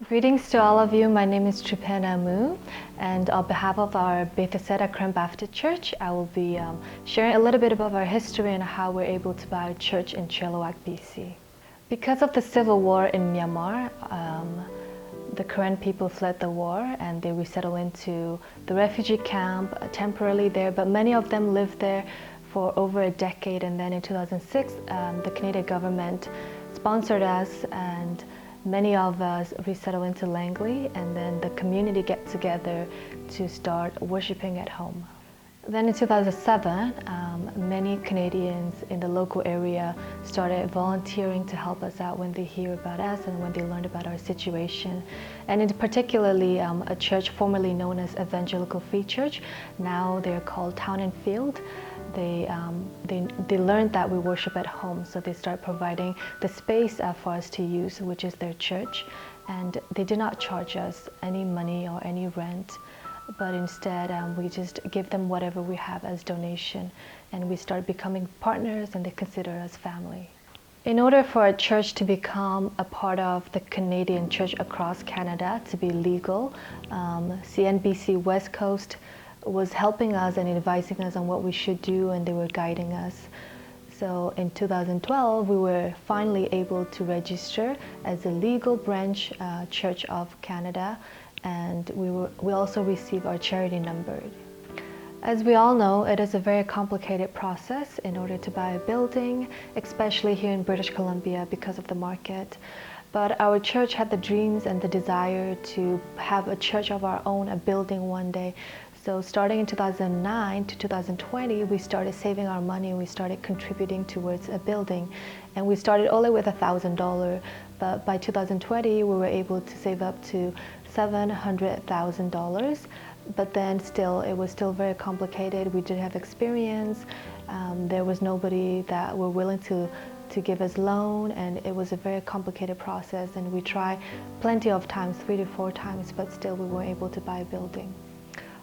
Greetings to all of you. My name is Tripena Mu, and on behalf of our Bethesda Karen Baptist Church, I will be sharing a little bit about our history and how we're able to buy a church in Chilliwack, BC. Because of the civil war in Myanmar, the Karen people fled the war and they resettled into the refugee camp temporarily there, but many of them lived there for over a decade. And then in 2006, the Canadian government sponsored us, and many of us resettled into Langley, and then the community get together to start worshiping at home. Then in 2007, many Canadians in the local area started volunteering to help us out when they hear about us and when they learned about our situation. And in particularly a church formerly known as Evangelical Free Church, now they're called Town and Field. They learned that we worship at home, so they start providing the space for us to use, which is their church. And they did not charge us any money or any rent, but instead we just give them whatever we have as donation, and we start becoming partners, and they consider us family. In order for a church to become a part of the Canadian church across Canada, to be legal, CNBC West Coast was helping us and advising us on what we should do, and they were guiding us. So in 2012, we were finally able to register as a legal branch Church of Canada, and we also received our charity number. As we all know, it is a very complicated process in order to buy a building, especially here in British Columbia because of the market. But our church had the dreams and the desire to have a church of our own, a building one day. So starting in 2009 to 2020, we started saving our money, and we started contributing towards a building. And we started only with $1,000, but by 2020, we were able to save up to $700,000. But then still, it was still very complicated. We didn't have experience. There was nobody that were willing to give us loan, and it was a very complicated process. And we tried plenty of times, 3 to 4 times, but still we weren't able to buy a building.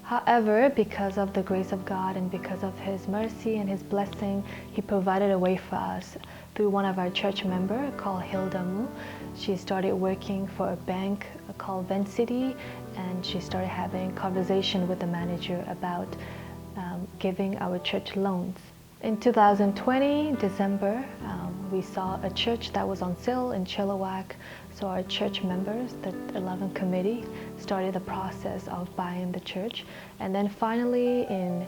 However, because of the grace of God and because of His mercy and His blessing, He provided a way for us through one of our church members called Hilda Mu. She started working for a bank called City, and she started having conversation with the manager about giving our church loans. In 2020, December, we saw a church that was on sale in Chilliwack. So our church members, the 11 committee, started the process of buying the church. And then finally, in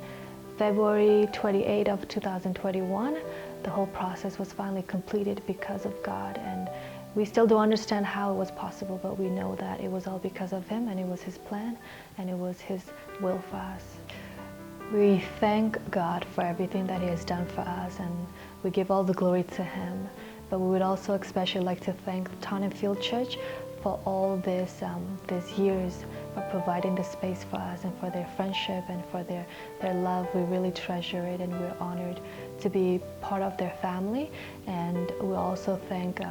February 28 of 2021, the whole process was finally completed because of God. And we still don't understand how it was possible, but we know that it was all because of Him, and it was His plan, and it was His will for us. We thank God for everything that He has done for us, and we give all the glory to Him. But we would also especially like to thank Town and Field Church for all these years of providing the space for us, and for their friendship and for their love. We really treasure it, and we're honored to be part of their family. And we also thank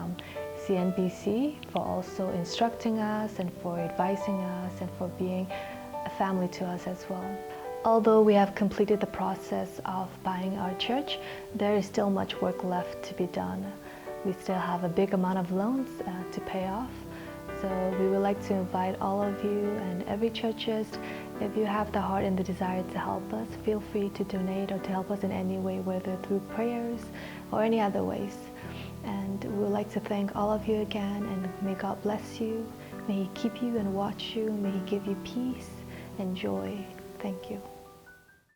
CNBC for also instructing us and for advising us and for being a family to us as well. Although we have completed the process of buying our church, there is still much work left to be done. We still have a big amount of loans to pay off. So we would like to invite all of you and every churchist, if you have the heart and the desire to help us, feel free to donate or to help us in any way, whether through prayers or any other ways. And we would like to thank all of you again, and may God bless you. May He keep you and watch you. May He give you peace and joy. Thank you.